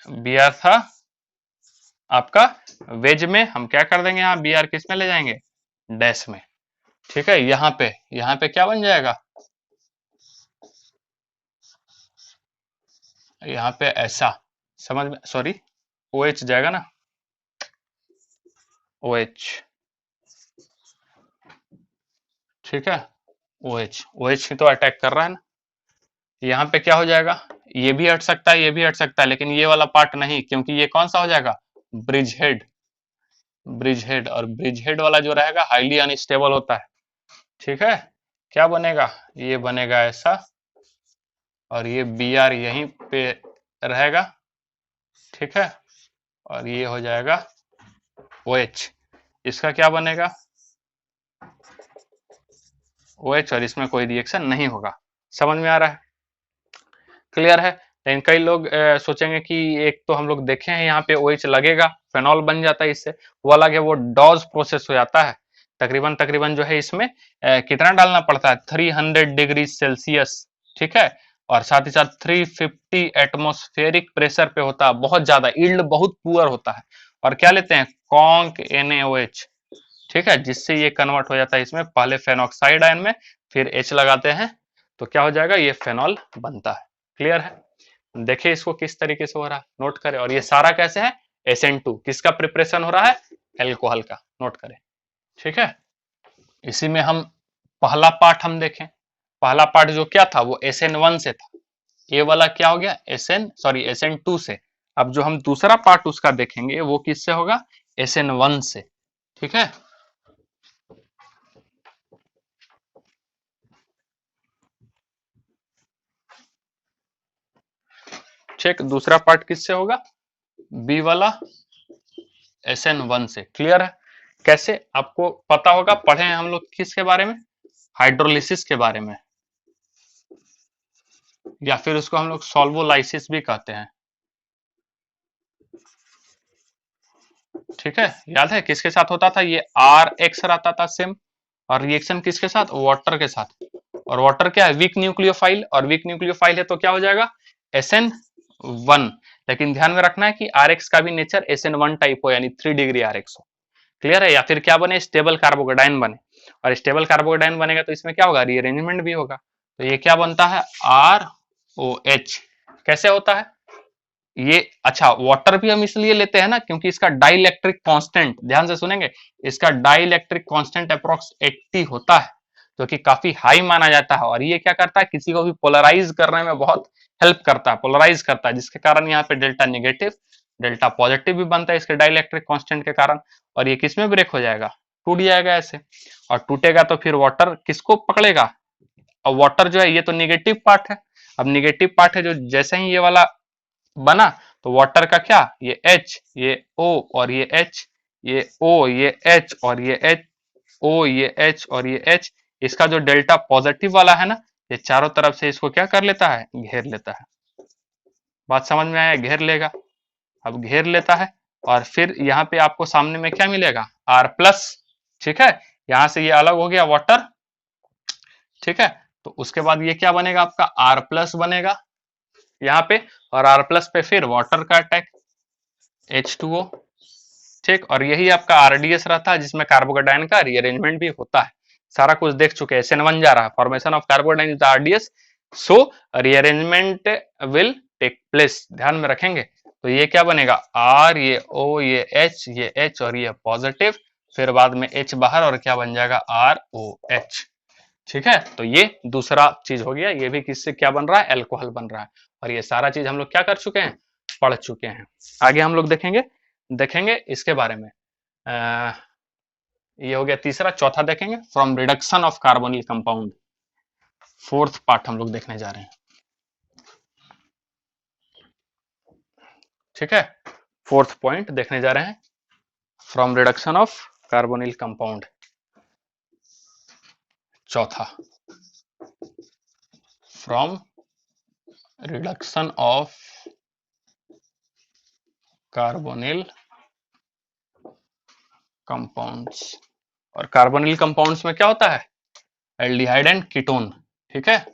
Br था आपका वेज में। हम क्या कर देंगे, यहाँ Br किस में ले जाएंगे, डैश में। ठीक है, यहाँ पे क्या बन जाएगा, यहाँ पे ऐसा, समझ में, सॉरी OH जाएगा ना, OH। ठीक है, OH ही तो अटैक कर रहा है ना। यहाँ पे क्या हो जाएगा, ये भी हट सकता है, ये भी हट सकता है, लेकिन ये वाला पार्ट नहीं, क्योंकि ये कौन सा हो जाएगा, ब्रिज हेड। और ब्रिज हेड वाला जो रहेगा हाईली अनस्टेबल होता है। ठीक है, क्या बनेगा, ये बनेगा ऐसा, और ये Br यहीं पे रहेगा। ठीक है, और ये हो जाएगा OH। इसका क्या बनेगा, OH, और इसमें कोई रिएक्शन नहीं होगा। समझ में आ रहा है, क्लियर है। लेकिन कई लोग सोचेंगे कि एक तो हम लोग देखे हैं यहाँ पे OH लगेगा, फेनॉल बन जाता है इससे, वो अलग है, वो डॉज प्रोसेस हो जाता है। तकरीबन तकरीबन जो है इसमें कितना डालना पड़ता है, 300 डिग्री सेल्सियस। ठीक है, और साथ ही साथ 350 एटमॉस्फेरिक प्रेशर पे होता है, बहुत ज्यादा, यील्ड बहुत पुअर होता है। और क्या लेते हैं, कॉन्क NaOH। ठीक है, जिससे ये कन्वर्ट हो जाता है इसमें, पहले फेनॉक्साइड आयन में, फिर H लगाते हैं तो क्या हो जाएगा, ये फेनॉल बनता है। क्लियर है। देखिए इसको किस तरीके से हो रहा है, नोट करें। और ये सारा कैसे है, SN2। किसका प्रिपरेशन हो रहा है, एल्कोहल का, नोट करें। ठीक है, इसी में हम पहला पार्ट हम देखें। पहला पार्ट जो क्या था, वो SN1 से था। ये वाला क्या हो गया, SN2 से। अब जो हम दूसरा पार्ट उसका देखेंगे वो किससे होगा, SN1 से। ठीक है, चेक दूसरा पार्ट किससे होगा, बी वाला SN1 से। क्लियर है। कैसे, आपको पता होगा, पढ़े हैं हम लोग किसके बारे में, हाइड्रोलिसिस के बारे में, या फिर उसको हम लोग सॉल्वोलाइसिस भी कहते हैं। ठीक है, याद है किसके साथ होता था, ये आर एक्स रहता था सेम, और रिएक्शन किसके साथ, वाटर के साथ। और वाटर क्या है, वीक न्यूक्लियोफाइल, और वीक न्यूक्लियोफाइल है तो क्या हो जाएगा, SN1। लेकिन ध्यान में रखना है कि आर एक्स का भी नेचर SN1 टाइप हो, यानी 3 डिग्री आर एक्स हो। क्लियर है, या फिर क्या बने, स्टेबल कार्बोकेटाइन बने। और स्टेबल कार्बोकेटाइन बनेगा तो इसमें क्या होगा, रीअरेंजमेंट भी होगा। तो ये क्या बनता है, ROH। कैसे होता है ये, अच्छा वाटर भी हम इसलिए लेते हैं ना क्योंकि इसका डाइलेक्ट्रिक कांस्टेंट, ध्यान से सुनेंगे, इसका डाइलेक्ट्रिक कांस्टेंट अप्रोक्स 80 होता है, जो कि काफी हाई माना जाता है। और ये क्या करता है, किसी को भी पोलराइज करने में बहुत हेल्प करता है, पोलराइज करता है, जिसके कारण यहाँ पे डेल्टा नेगेटिव डेल्टा पॉजिटिव भी बनता है इसके डाइलेक्ट्रिक कांस्टेंट के कारण। और ये किसमें ब्रेक हो जाएगा, टूट जाएगा ऐसे। और टूटेगा तो फिर वाटर किसको पकड़ेगा, और वाटर जो है ये तो निगेटिव पार्ट है। अब निगेटिव पार्ट है जो जैसे ही ये वाला बना, तो वाटर का क्या, ये H, ये O और ये H, ये O ये H और ये H, O ये H और ये H, इसका जो डेल्टा पॉजिटिव वाला है ना, ये चारों तरफ से इसको क्या कर लेता है, घेर लेता है। बात समझ में आया, घेर लेगा। अब घेर लेता है, और फिर यहाँ पे आपको सामने में क्या मिलेगा, R+। ठीक है, यहां से ये अलग हो गया वाटर। ठीक है, तो उसके बाद ये क्या बनेगा, आपका R+ बनेगा यहाँ पे, और R+ पे फिर वाटर का अटैक, H2O। ठीक, और यही आपका RDS रहता है, जिसमें कार्बोकेटाइन का रीअरेंजमेंट भी होता है। सारा कुछ देख चुके हैं, SN1 जा रहा है, formation of carbocation is RDS, so rearrangement will take place, ध्यान में रखेंगे। तो ये क्या बनेगा, R, ये O, ये H और ये पॉजिटिव, फिर बाद में H बाहर, और क्या बन जाएगा, ROH। ठीक है, तो ये दूसरा चीज हो गया, ये भी किससे क्या बन रहा है, एल्कोहल बन रहा है। और ये सारा चीज हम लोग क्या कर चुके हैं, पढ़ चुके हैं। आगे हम लोग देखेंगे देखेंगे इसके बारे में। आ, ये हो गया तीसरा। चौथा देखेंगे, from reduction of carbonyl compound, fourth part हम लोग देखने जा रहे हैं। ठीक है, फोर्थ पॉइंट देखने जा रहे हैं, from reduction of carbonyl compound, चौथा, from reduction of carbonyl compounds. और कार्बोनिल कंपाउंड्स में क्या होता है, एल्डिहाइड एंड कीटोन। ठीक है,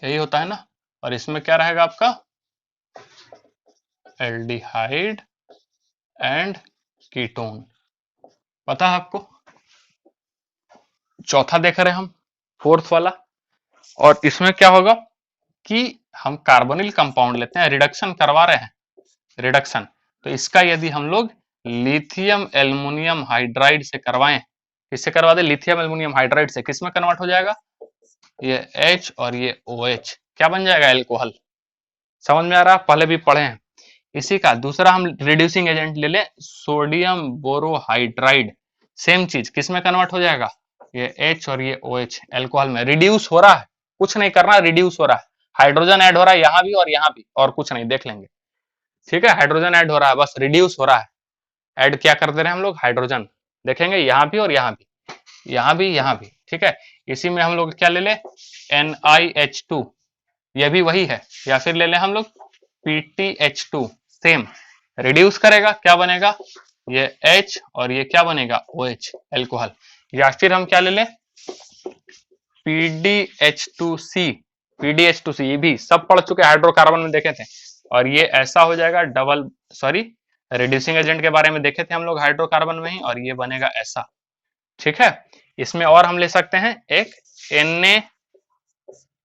यही होता है ना। और इसमें क्या रहेगा आपका, एल्डिहाइड एंड कीटोन, पता है आपको। चौथा देख रहे हैं हम, फोर्थ वाला। और इसमें क्या होगा कि हम कार्बोनिल कंपाउंड लेते हैं, रिडक्शन करवा रहे हैं, रिडक्शन। तो इसका यदि हम लोग लिथियम एल्युमिनियम हाइड्राइड से करवाएं, किससे करवा दे, लिथियम एल्युमिनियम हाइड्राइड से, किसमें कन्वर्ट हो जाएगा, ये H और ये OH, क्या बन जाएगा, एल्कोहल। समझ में आ रहा है, पहले भी पढ़े हैं। इसी का दूसरा हम रिड्यूसिंग एजेंट ले लें, सोडियम बोरोहाइड्राइड, सेम चीज किसमें कन्वर्ट हो जाएगा, ये H और ये OH, एल्कोहल में रिड्यूस हो रहा है, कुछ नहीं करना, रिड्यूस हो रहा है, हाइड्रोजन ऐड हो रहा है यहाँ भी और यहाँ भी, और कुछ नहीं, देख लेंगे। ठीक है, हाइड्रोजन ऐड हो रहा है, बस रिड्यूस हो रहा है। ऐड क्या कर दे रहे हैं हम लोग, हाइड्रोजन, देखेंगे यहाँ भी और यहाँ भी, यहाँ भी यहाँ भी। ठीक है, इसी में हम लोग क्या ले ले, NiH2, यह भी वही है, या फिर ले लें हम लोग PtH2, सेम, रिड्यूस करेगा, क्या बनेगा, ये H और ये क्या बनेगा, OH, एल्कोहल। या फिर हम क्या ले लें, PdH2C, PdH2C, ये भी सब पढ़ चुके, हाइड्रोकार्बन में देखे थे। और ये ऐसा हो जाएगा डबल, सॉरी, रिड्यूसिंग एजेंट के बारे में देखे थे हम लोग हाइड्रोकार्बन में ही, और ये बनेगा ऐसा। ठीक है, इसमें और हम ले सकते हैं एक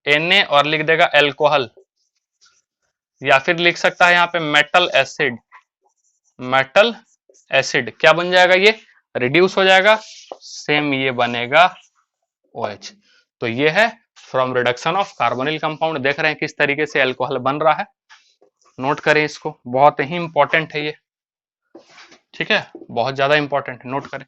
Na और लिख देगा एल्कोहल, या फिर लिख सकता है यहाँ पे मेटल एसिड, मेटल एसिड क्या बन जाएगा, ये रिड्यूस हो जाएगा, सेम ये बनेगा OH। तो ये है from reduction of carbonyl compound, देख रहे हैं किस तरीके से एल्कोहल बन रहा है, नोट करें इसको, बहुत ही इंपॉर्टेंट है ये। ठीक है, बहुत ज्यादा इंपॉर्टेंट है, नोट करें।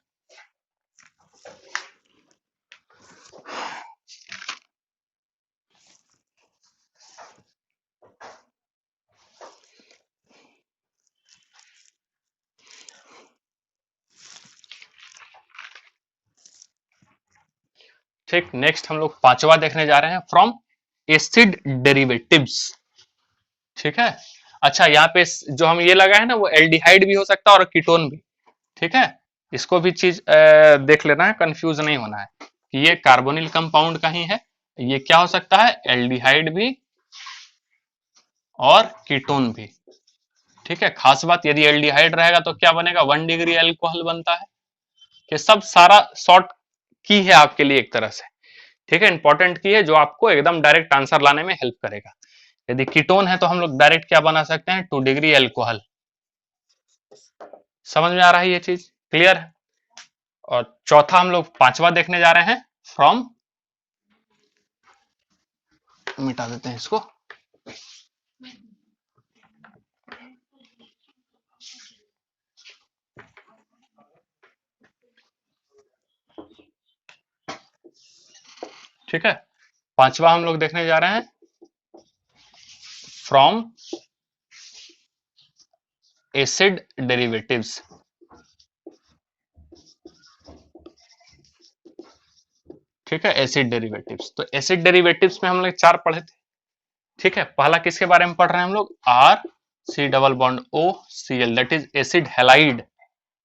ठीक, नेक्स्ट हम लोग पांचवा देखने जा रहे हैं, फ्रॉम एसिड डेरिवेटिव्स। ठीक है, अच्छा यहाँ पे जो हम ये लगा है ना, वो एल्डिहाइड भी हो सकता है और कीटोन भी, ठीक है। इसको भी चीज देख लेना है, कंफ्यूज नहीं होना है कि ये कार्बोनिल कंपाउंड का ही है। ये क्या हो सकता है, एल्डिहाइड भी और कीटोन भी, ठीक है। खास बात, यदि एल्डिहाइड रहेगा तो क्या बनेगा, 1 डिग्री एल्कोहल बनता है। ये सब सारा शॉर्ट की है आपके लिए एक तरह से, ठीक है। इंपॉर्टेंट की है जो आपको एकदम डायरेक्ट आंसर लाने में हेल्प करेगा। यदि कीटोन है तो हम लोग डायरेक्ट क्या बना सकते हैं, 2 डिग्री एल्कोहल। समझ में आ रहा है ये चीज, क्लियर है। और चौथा हम लोग पांचवा देखने जा रहे हैं, फ्रॉम, मिटा देते हैं इसको। ठीक है, पांचवा हम लोग देखने जा रहे हैं, फ्रॉम एसिड डेरिवेटिव्स। ठीक है, एसिड डेरिवेटिव्स। तो एसिड डेरिवेटिव्स में हम लोग 4 पढ़े थे, ठीक है। पहला किसके बारे में पढ़ रहे हैं हम लोग, R C double bond O C L, that is acid halide.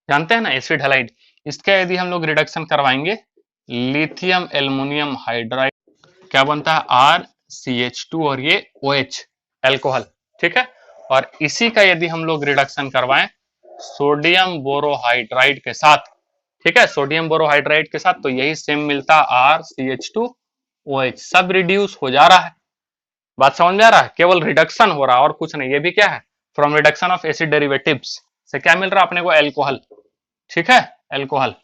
जानते हैं ना एसिड हैलाइड। इसका यदि हम लोग रिडक्शन करवाएंगे, लिथियम एल्युमिनियम हाइड्राइड, क्या बनता है, आर सी एच टू, और ये ओ एच, एल्कोहल, ठीक है। और इसी का यदि हम लोग रिडक्शन करवाएं सोडियम बोरोहाइड्राइड के साथ, ठीक है, सोडियम बोरोहाइड्राइड के साथ, तो यही सेम मिलता है R C H two O H. सब रिड्यूस हो जा रहा है, बात समझ में आ रहा है, केवल रिडक्शन हो रहा है और कुछ नहीं। ये भी क्या है, from reduction of acid derivatives से क्या मिल रहा है अपने को, एल्कोहल, ठीक है, एल्कोहल।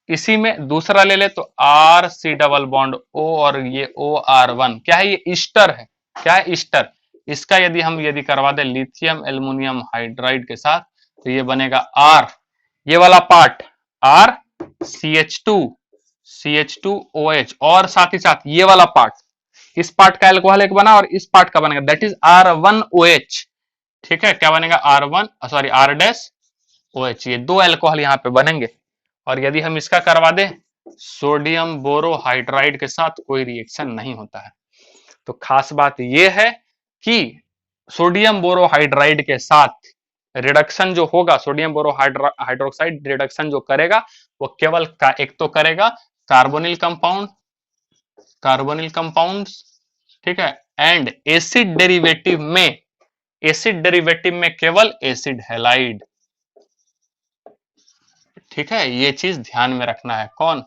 इसी में दूसरा ले ले तो R C double bond O, और ये ओ आर वन, क्या है, ये ईस्टर है। क्या है, ईस्टर। इसका यदि हम करवा दे लिथियम एल्युमिनियम हाइड्राइड के साथ, तो ये बनेगा आर, ये वाला part R C H two O H, और साथ ही साथ ये वाला पार्ट, इस पार्ट का एल्कोहल एक बना और इस पार्ट का बनेगा, that is R one O H, ठीक है। क्या बनेगा, R one, sorry R dash O H, ये 2 एल्कोहल यहाँ पे बनेंगे। और यदि हम इसका करवा दें सोडियम बोरोहाइड्राइड के साथ, कोई रिएक्शन नहीं होता है। तो खास बात यह है कि सोडियम बोरोहाइड्राइड के साथ रिडक्शन जो होगा, सोडियम बोरोहाइड्रोक्साइड रिडक्शन जो करेगा, वो केवल एक तो करेगा कार्बोनिल कंपाउंड, कार्बोनिल कंपाउंड्स, ठीक है। एंड एसिड डेरिवेटिव में, एसिड डेरिवेटिव में केवल एसिड हैलाइड, ठीक है। ये चीज ध्यान में रखना है, कौन,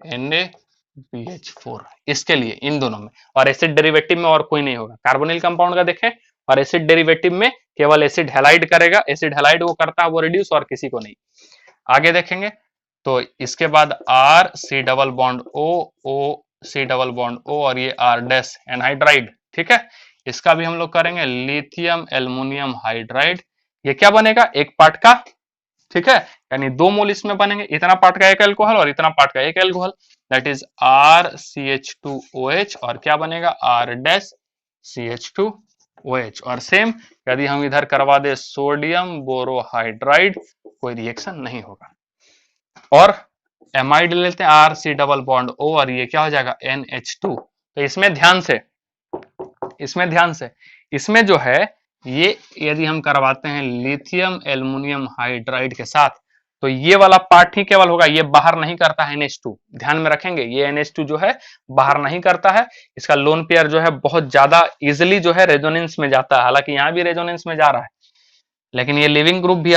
NaBH4, इसके लिए इन दोनों में। और एसिड डेरिवेटिव में और कोई नहीं होगा। कार्बोनिल कंपाउंड का देखें, और एसिड डेरिवेटिव में केवल एसिड हैलाइड करेगा, एसिड हैलाइड वो करता है वो रिड्यूस, और किसी को नहीं। आगे देखेंगे तो इसके बाद R C double bond O C double bond O, और ये आर डैश एनहाइड्राइड, ठीक है। इसका भी हम लोग करेंगे लिथियम एल्युमिनियम हाइड्राइड। ये क्या बनेगा, एक पार्ट का, ठीक है, यानी 2 मोल इसमें बनेंगे, इतना पार्ट का एक एल्कोहल और इतना पार्ट का एक alcohol, that is R C H two O H, और क्या बनेगा, R dash C H two O H. और सेम यदि हम इधर करवा दे सोडियम बोरोहाइड्राइड, कोई रिएक्शन नहीं होगा। और एमाइड लेते हैं, R C double bond O, और ये क्या हो जाएगा, NH2। तो इसमें ध्यान से, इसमें ध्यान से, इसमें जो है ये यदि हम करवाते हैं लिथियम एल्युमिनियम हाइड्राइड के साथ, तो ये वाला पार्ट ही केवल होगा, ये बाहर नहीं करता है NH2। ध्यान में रखेंगे, ये NH2 जो है बाहर नहीं करता है। इसका लोन पेयर जो है बहुत ज्यादा इजिली जो है रेजोनेंस में जाता है, हालांकि यहाँ भी रेजोनेंस में जा रहा है, लेकिन ये लिविंग ग्रुप भी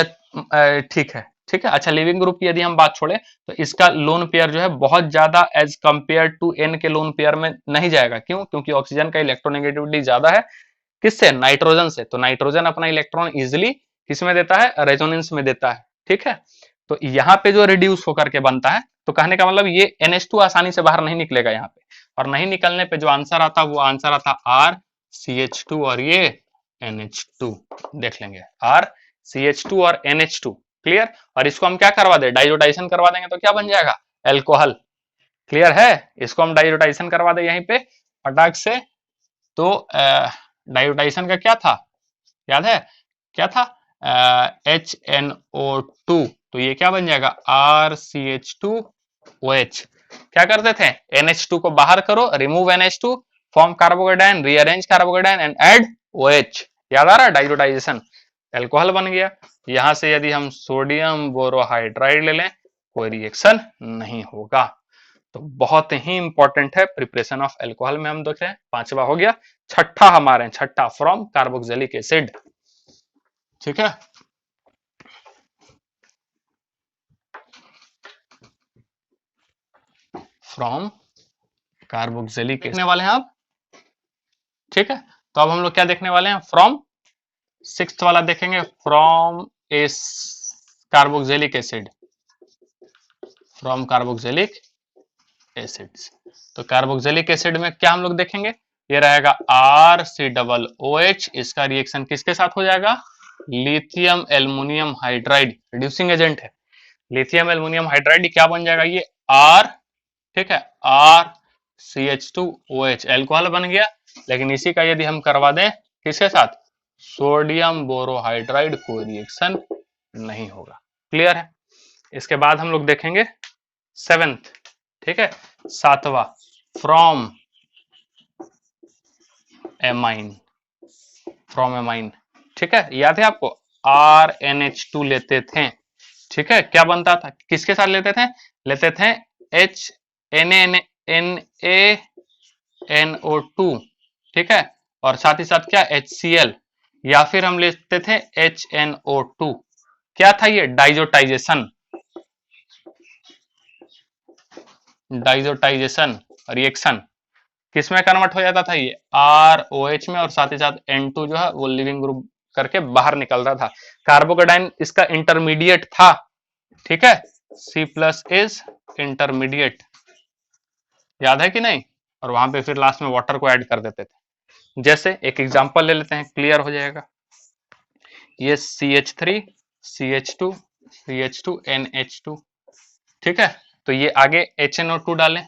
ठीक है, ठीक है। अच्छा, लिविंग ग्रुप की यदि हम बात छोड़े, तो इसका लोन पेयर जो है बहुत ज्यादा एज कंपेयर टू N के लोन पेयर में नहीं जाएगा। क्यों, क्योंकि ऑक्सीजन का इलेक्ट्रोनेगेटिविटी ज्यादा है, किससे, नाइट्रोजन से। तो नाइट्रोजन अपना इलेक्ट्रॉन इजिली किसमें देता है, रेजोनेंस में देता है, ठीक है। तो यहाँ पे जो रिड्यूस होकर के बनता है, तो कहने का मतलब ये NH2 आसानी से बाहर नहीं निकलेगा यहाँ पे, और नहीं निकलने पे जो आंसर आता वो आंसर आता RCH2, और ये NH2, देख लेंगे RCH2 और NH2, क्लियर। और इसको हम क्या करवा दे, डाइजोटाइजेशन करवा देंगे, तो क्या बन जाएगा, एल्कोहल, क्लियर है। इसको हम डाइजोटाइजेशन करवा दे यहीं पे फटाक से, तो डायोटाइजेशन का क्या था, याद है, क्या था, HNO2, तो ये क्या बन जाएगा, RCH2OH। क्या करते थे, NH2 को बाहर करो, remove NH2, form carbocation, rearrange carbocation and add OH, याद आ रहा है, डाइजोटाइजेशन, एल्कोहल बन गया। यहां से यदि हम सोडियम बोरोहाइड्राइड ले लें, कोई रिएक्शन नहीं होगा। तो बहुत ही इंपॉर्टेंट है प्रिपरेशन ऑफ एल्कोहल में, हम देख रहे हैं। पांचवा हो गया। छठा हमारे छठा, फ्रॉम कार्बोक्सिलिक एसिड। ठीक है, फ्रॉम कार्बोक्सिलिक देखने वाले हैं आप। ठीक है, तो अब हम लोग क्या देखने वाले हैं, फ्रॉम। सिक्स्थ वाला देखेंगे, from S carboxylic acid, from carboxylic acids. तो कार्बोक्सिलिक एसिड में क्या हम लोग देखेंगे, ये रहेगा RCOOH। इसका रिएक्शन किसके साथ हो जाएगा, lithium aluminium hydride, reducing agent है। लिथियम एल्युमिनियम हाइड्राइड क्या बन जाएगा, ये R, ठीक है, RCH2OH, एल्कोहल बन गया। लेकिन इसी का यदि हम करवा दें किसके साथ, सोडियम बोरोहाइड्राइड, कोई रिएक्शन नहीं होगा। क्लियर है। इसके बाद हम लोग देखेंगे सेवेंथ, ठीक है, सातवां, फ्रॉम एमाइन, फ्रॉम एमाइन। ठीक है, याद है आपको, RNH2 लेते थे। ठीक है, क्या बनता था, किसके साथ लेते थे, लेते थे NaNO2, ठीक है, और साथ ही साथ क्या, HCl, या फिर हम लेते थे HNO2। क्या था ये, डाइजोटाइजेशन, डाइजोटाइजेशन रिएक्शन किसमें कन्वर्ट हो जाता था, ये ROH में, और साथ ही साथ N2 जो है वो लिविंग ग्रुप करके बाहर निकलता था। कार्बोकेटाइन इसका इंटरमीडिएट था। ठीक है, C+ इज इंटरमीडिएट, याद है कि नहीं, और वहां पे फिर लास्ट में वाटर को ऐड कर देते थे। जैसे एक एग्जांपल ले लेते हैं, क्लियर हो जाएगा। ये CH3 CH2 CH2 NH2, ठीक है, तो ये आगे HNO2 डालें,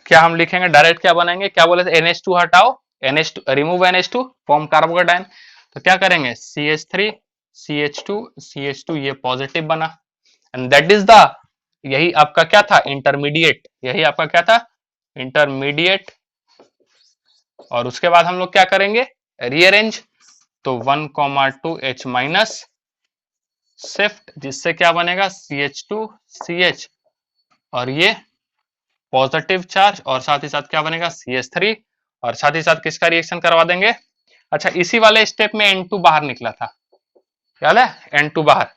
क्या हम लिखेंगे, डायरेक्ट क्या बनाएंगे, क्या बोले थे, NH2 हटाओ, NH2 remove NH2, form carbocation. तो क्या करेंगे, CH3 CH2 CH2, ये पॉजिटिव बना, एंड दैट इज द, यही आपका क्या था, इंटरमीडिएट, यही आपका क्या था, इंटरमीडिएट। और उसके बाद हम लोग क्या करेंगे, रीअरेंज, तो 1,2H- शिफ्ट, जिससे क्या बनेगा, CH2 CH, और ये पॉजिटिव चार्ज, और साथ ही साथ क्या बनेगा, CH3, और साथ ही साथ किसका रिएक्शन करवा देंगे। अच्छा, इसी वाले स्टेप में N2 बाहर निकला था, याद है, N2 बाहर।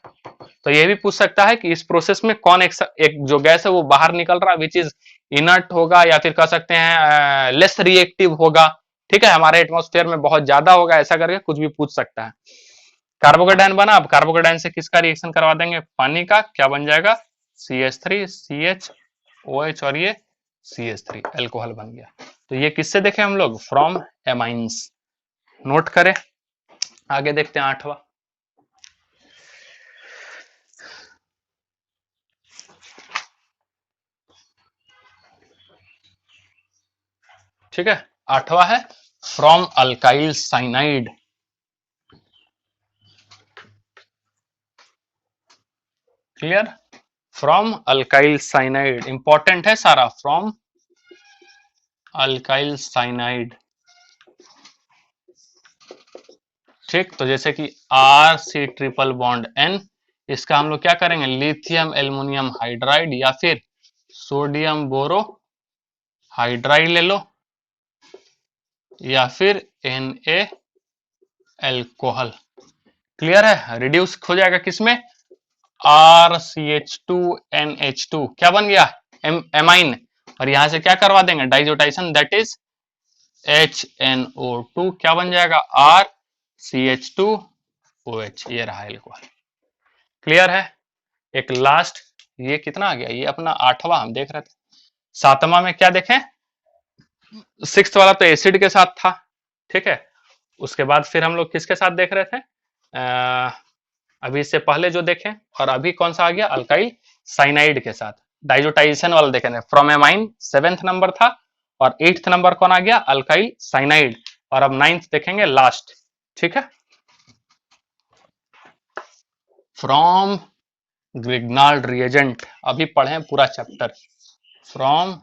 तो ये भी पूछ सकता है कि इस प्रोसेस में कौन एक जो गैस है वो बाहर निकल रहा, विच इज इनर्ट होगा, या फिर कह सकते हैं लेस रिएक्टिव होगा। ठीक है, हमारे एटमॉस्फेयर में बहुत ज्यादा होगा, ऐसा करके कुछ भी पूछ सकता है। कार्बोकेटाइन बना, अब कार्बोकेटाइन से किसका रिएक्शन करवा देंगे, पानी का, क्या बन जाएगा, CH3 CHOH, और ये CH3, एल्कोहल बन गया। तो ये किससे देखे हम लोग, फ्रॉम एमाइंस। नोट करें, आगे देखते हैं आठवां। ठीक है, आठवां है from alkyl cyanide. Clear, from alkyl cyanide, important है सारा, फ्रॉम अल्काइल साइनाइड। ठीक, तो जैसे कि RC ट्रिपल बॉन्ड N, इसका हम लोग क्या करेंगे, लिथियम एल्युमिनियम हाइड्राइड या फिर सोडियम बोरो हाइड्राइड ले लो, या फिर Na एल्कोहल। क्लियर है, रिड्यूस हो जाएगा किसमें, RCH2NH2, क्या बन गया, एमाइन, और यहां से क्या करवा देंगे, डाइजोटाइजेशन, दैट इज HNO2, क्या बन जाएगा, RCH2OH, ये रहा एल्कोहल। क्लियर है। एक लास्ट, ये कितना आ गया, ये अपना आठवां हम देख रहे थे। सातवां में क्या देखें, सिक्स्थ वाला तो एसिड के साथ था। ठीक है, उसके बाद फिर हम लोग किसके साथ देख रहे थे, अभी इससे पहले जो देखें, और अभी कौन सा आ गया, अल्काइल साइनाइड के साथ डाइजोटाइजेशन वाला देखे थे, फ्रॉम एमाइन 7th नंबर था, और 8th नंबर कौन आ गया, अल्काइल साइनाइड, और अब 9th देखेंगे लास्ट। ठीक है, फ्रॉम ग्रिग्नाल्ड रिएजेंट, अभी पढ़े पूरा चैप्टर, फ्रॉम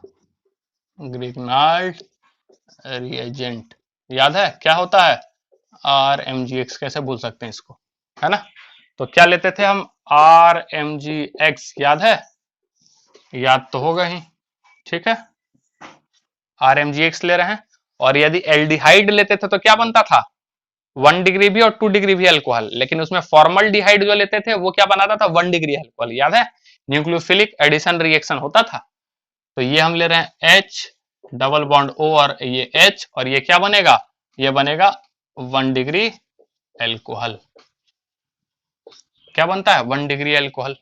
ग्रिग्नाल्ड रिएजेंट, याद है क्या होता है, RMgx कैसे भूल सकते हैं इसको, है ना। तो क्या लेते थे हम, RMgx, याद है, याद तो होगा ही, ठीक है। RMgx ले रहे हैं। और यदि एल्डिहाइड लेते थे तो क्या बनता था, 1 डिग्री भी और 2 डिग्री भी अल्कोहल, लेकिन उसमें फॉर्मल डिहाइड जो लेते थे वो क्या बनाता था, 1 डिग्री अल्कोहल, याद है, न्यूक्लियोफिलिक एडिशन रिएक्शन होता था। तो ये हम ले रहे हैं H डबल बॉन्ड O और ये H, और ये क्या बनेगा, ये बनेगा 1 डिग्री एल्कोहल। क्या बनता है, 1 डिग्री एल्कोहल।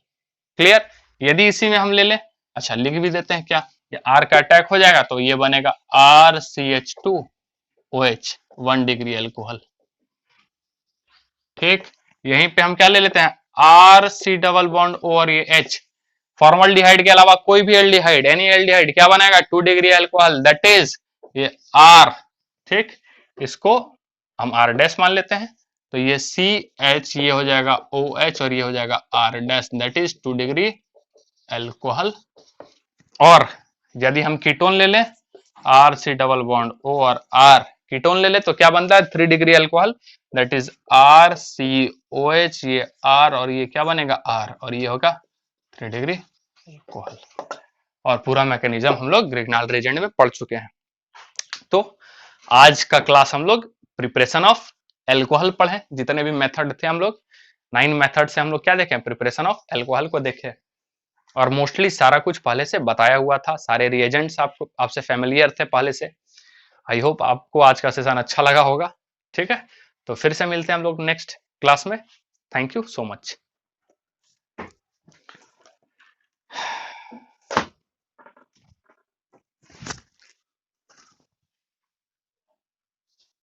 क्लियर। यदि इसी में हम ले लें, अच्छा लिख भी देते हैं, क्या ये R का अटैक हो जाएगा तो ये बनेगा RCH2OH, 1 डिग्री एल्कोहल। ठीक। यहीं पे हम क्या ले लेते हैं, RC डबल बॉन्ड O और ये H, फॉर्मल्डिहाइड के अलावा कोई भी एल्डिहाइड, एनी एल्डिहाइड क्या बनाएगा, 2 डिग्री एल्कोहल, दैट इज ये R। ठीक, इसको हम R डैश मान लेते हैं। तो ये CH, ये हो जाएगा OH और ये हो जाएगा R dash, that is 2 degree alcohol. और यदि हम कीटोन ले लें, RC डबल बॉन्ड O और R, कीटोन ले ले तो क्या बनता है, 3 degree alcohol, that is RCOH, ये R और ये क्या बनेगा R, और ये होगा 3 डिग्री अल्कोहल। और पूरा मैकेनिज्म हम लोग ग्रिग्नाल रिएजेंट में पढ़ चुके हैं। तो आज का क्लास हम लोग प्रिपरेशन ऑफ एल्कोहल पढ़े, जितने भी मेथड थे हम लोग 9 मेथड से हम लोग क्या देखें, प्रिपरेशन ऑफ एल्कोहल को देखें। और मोस्टली सारा कुछ पहले से बताया हुआ था, सारे रिएजेंट्स आपको आपसे फेमिलियर थे पहले से। आई होप आपको आज का सेशन अच्छा लगा होगा। ठीक है, तो फिर से मिलते हैं हम लोग नेक्स्ट क्लास में। Thank you so much.